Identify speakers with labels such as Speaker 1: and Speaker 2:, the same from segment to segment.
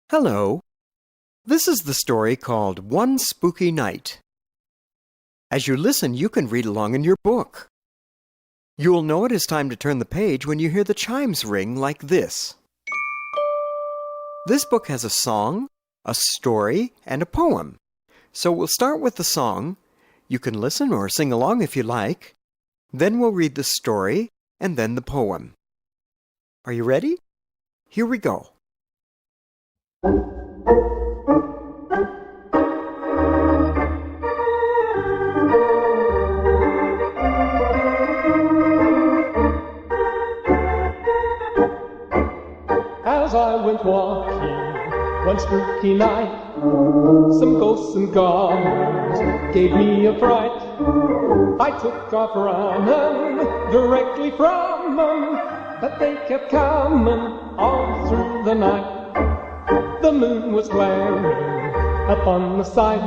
Speaker 1: Hello. This is the story called One Spooky Night. As you listen, you can read along in your book. You will know it is time to turn the page when you hear the chimes ring like this. This book has a song, a story, and a poem. So we'll start with the song. You can listen or sing along if you like. Then we'll read the story and then the poem. Are you ready? Here we go.
Speaker 2: As I went walking one spooky night, some ghosts and goblins gave me a fright. I took off running directly from them, but they kept coming all through the night. The moon was glaring upon the sight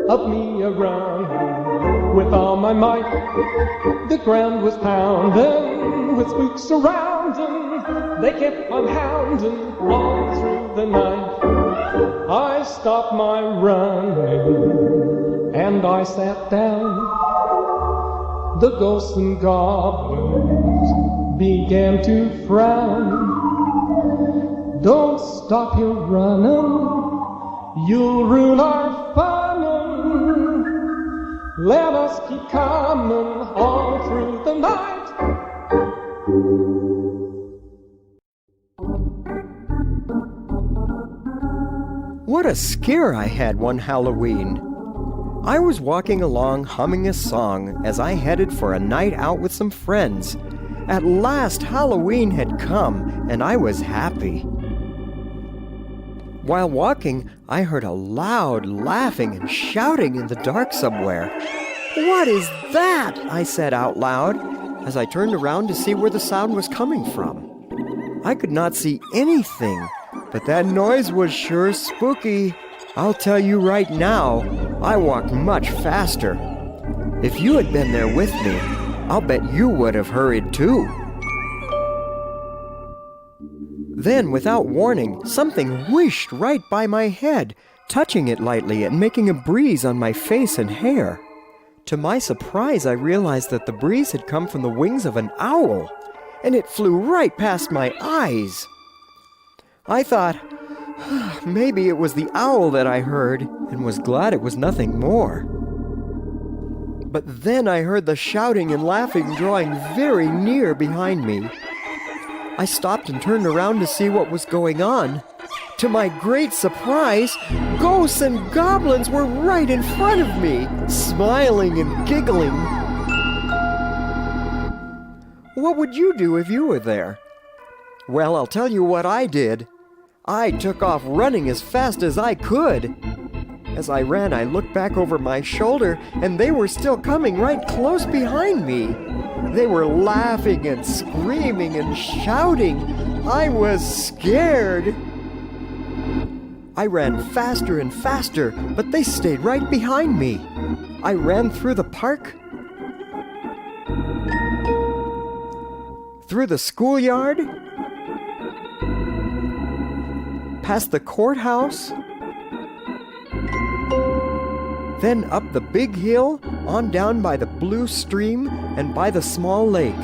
Speaker 2: of me a-running with all my might. The ground was pounding with spooks surrounding. They kept on hounding all through the night. I stopped my running and I sat down. The ghosts and goblins began to frown. Don't stop your running, you'll ruin our fun. Let us keep coming all through the night.
Speaker 1: What a scare I had one Halloween. I was walking along humming a song as I headed for a night out with some friends. At last Halloween had come and I was happy. While walking, I heard a loud laughing and shouting in the dark somewhere. "What is that?" I said out loud as I turned around to see where the sound was coming from. I could not see anything, but that noise was sure spooky. I'll tell you right now, I walked much faster. If you had been there with me, I'll bet you would have hurried too. Then, without warning, something whooshed right by my head, touching it lightly and making a breeze on my face and hair. To my surprise, I realized that the breeze had come from the wings of an owl, and it flew right past my eyes. I thought, maybe it was the owl that I heard, and was glad it was nothing more. But then I heard the shouting and laughing drawing very near behind me. I stopped and turned around to see what was going on. To my great surprise, ghosts and goblins were right in front of me, smiling and giggling. What would you do if you were there? Well, I'll tell you what I did. I took off running as fast as I could. As I ran, I looked back over my shoulder, and they were still coming right close behind me. They were laughing and screaming and shouting. I was scared. I ran faster and faster, but they stayed right behind me. I ran through the park, through the schoolyard, past the courthouse, then up the big hill, on down by the blue stream and by the small lake.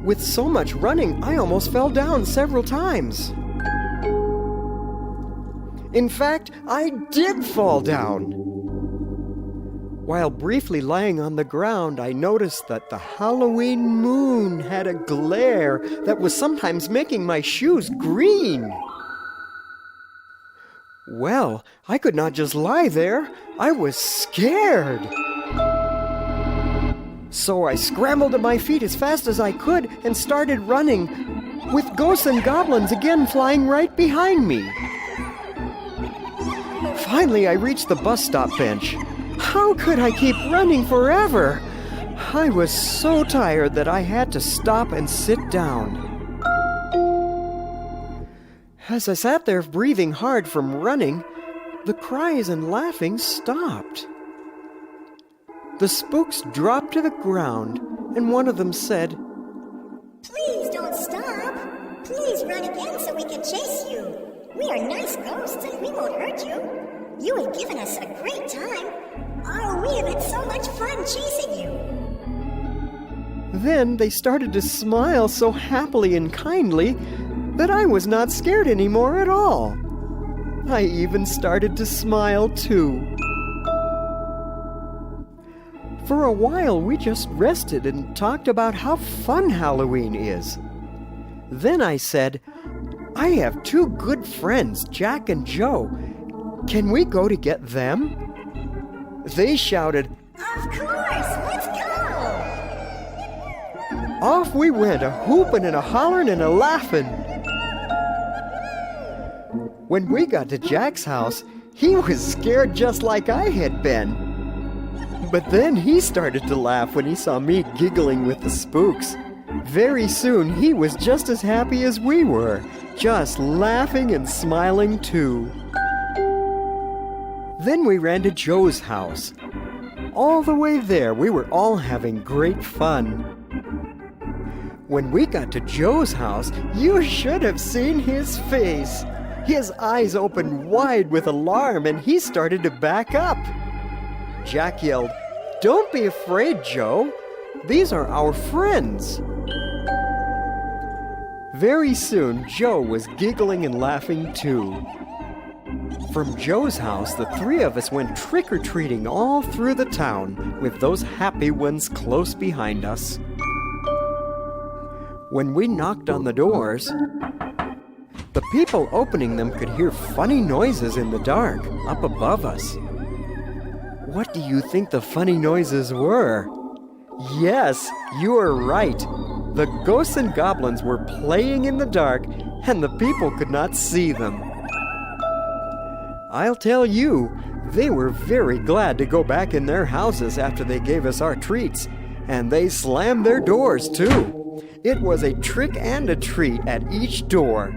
Speaker 1: With so much running, I almost fell down several times. In fact, I did fall down. While briefly lying on the ground, I noticed that the Halloween moon had a glare that was sometimes making my shoes green. Well, I could not just lie there. I was scared. So I scrambled to my feet as fast as I could and started running, with ghosts and goblins again flying right behind me. Finally, I reached the bus stop bench. How could I keep running forever? I was so tired that I had to stop and sit down. As I sat there breathing hard from running, the cries and laughing stopped. The spooks dropped to the ground, and one of them said,
Speaker 3: "Please don't stop. Please run again so we can chase you. We are nice ghosts and we won't hurt you. You have given us a great time. Oh, we have had so much fun chasing you.
Speaker 1: Then they started to smile so happily and kindly that I was not scared anymore at all. I even started to smile too. For a while, we just rested and talked about how fun Halloween is. Then I said, I have two good friends, Jack and Joe. Can we go to get them? They shouted,
Speaker 3: Of course, let's go!
Speaker 1: Off we went, a whooping and a hollering and a laughing. When we got to Jack's house, he was scared just like I had been. But then he started to laugh when he saw me giggling with the spooks. Very soon he was just as happy as we were, just laughing and smiling too. Then we ran to Joe's house. All the way there, we were all having great fun. When we got to Joe's house, you should have seen his face. His eyes opened wide with alarm and he started to back up. Jack yelled, Don't be afraid, Joe. These are our friends. Very soon, Joe was giggling and laughing too. From Joe's house, the three of us went trick-or-treating all through the town, with those happy ones close behind us. When we knocked on the doors, the people opening them could hear funny noises in the dark up above us. What do you think the funny noises were? Yes, you are right. The ghosts and goblins were playing in the dark, and the people could not see them. I'll tell you, they were very glad to go back in their houses after they gave us our treats, and they slammed their doors too. It was a trick and a treat at each door.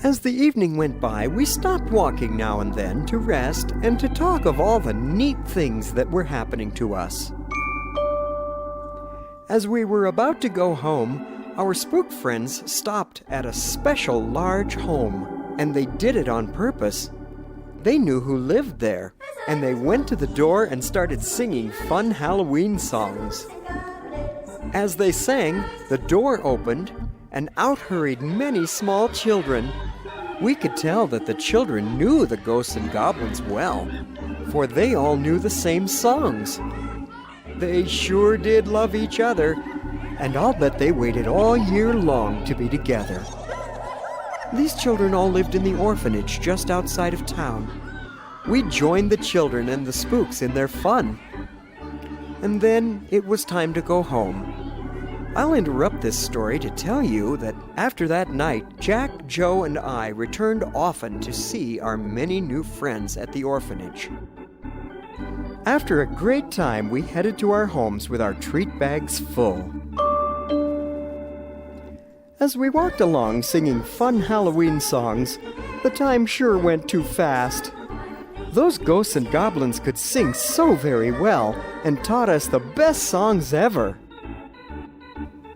Speaker 1: As the evening went by, we stopped walking now and then to rest and to talk of all the neat things that were happening to us. As we were about to go home, our spook friends stopped at a special large home, and they did it on purpose. They knew who lived there, and they went to the door and started singing fun Halloween songs. As they sang, the door opened, and out hurried many small children. We could tell that the children knew the ghosts and goblins well, for they all knew the same songs. They sure did love each other, and I'll bet they waited all year long to be together. These children all lived in the orphanage just outside of town. We joined the children and the spooks in their fun. And then it was time to go home. I'll interrupt this story to tell you that after that night, Jack, Joe, and I returned often to see our many new friends at the orphanage. After a great time, we headed to our homes with our treat bags full. As we walked along singing fun Halloween songs, the time sure went too fast. Those ghosts and goblins could sing so very well and taught us the best songs ever.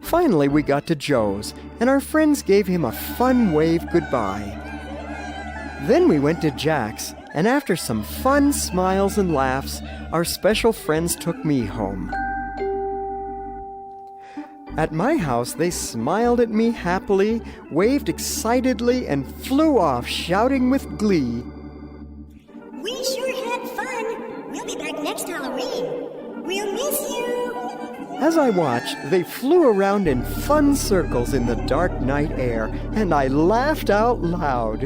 Speaker 1: Finally, we got to Joe's, and our friends gave him a fun wave goodbye. Then we went to Jack's, and after some fun smiles and laughs, our special friends took me home. At my house, they smiled at me happily, waved excitedly, and flew off shouting with glee.
Speaker 3: We sure had fun. We'll be back next Halloween. We'll miss you.
Speaker 1: As I watched, they flew around in fun circles in the dark night air, and I laughed out loud.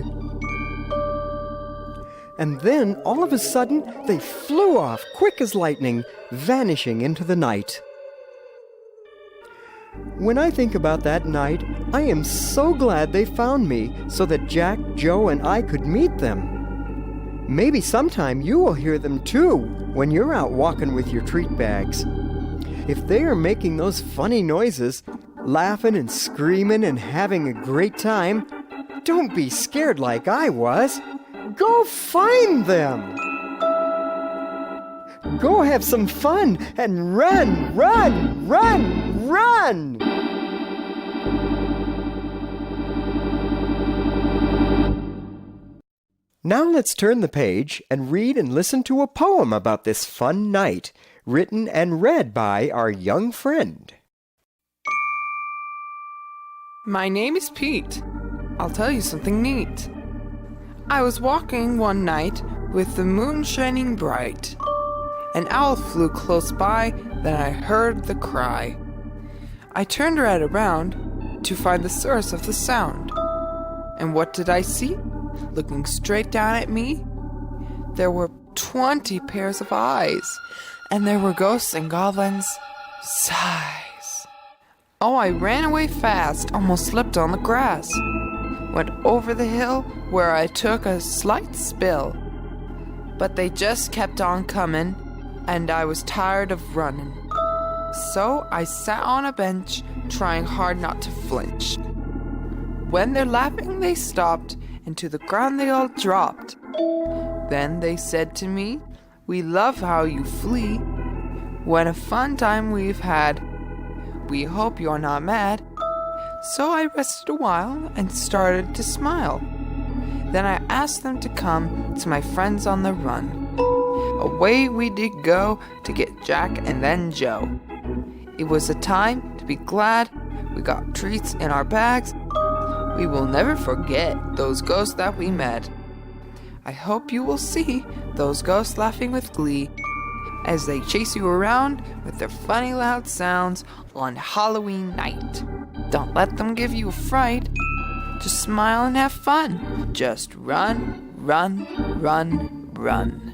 Speaker 1: And then, all of a sudden, they flew off quick as lightning, vanishing into the night. When I think about that night, I am so glad they found me so that Jack, Joe, and I could meet them. Maybe sometime you will hear them too when you're out walking with your treat bags. If they are making those funny noises, laughing and screaming and having a great time, don't be scared like I was. Go find them! Go have some fun and run, run, run, run! Now let's turn the page and read and listen to a poem about this fun night, written and read by our young friend.
Speaker 4: My name is Pete. I'll tell you something neat. I was walking one night with the moon shining bright. An owl flew close by, then I heard the cry. I turned right around to find the source of the sound. And what did I see? Looking straight down at me, there were 20 pairs of eyes, and there were ghosts and goblins' sighs. Oh, I ran away fast, almost slipped on the grass. Went over the hill where I took a slight spill. But they just kept on coming, and I was tired of running. So I sat on a bench, trying hard not to flinch. When they're laughing, they stopped, and to the ground they all dropped. Then they said to me, "We love how you flee. What a fun time we've had. We hope you're not mad." So I rested a while and started to smile. Then I asked them to come to my friends on the run. Away we did go to get Jack and then Joe. It was a time to be glad. We got treats in our bags. We will never forget those ghosts that we met. I hope you will see those ghosts laughing with glee as they chase you around with their funny loud sounds on Halloween night. Don't let them give you a fright. Just smile and have fun. Just run, run, run, run.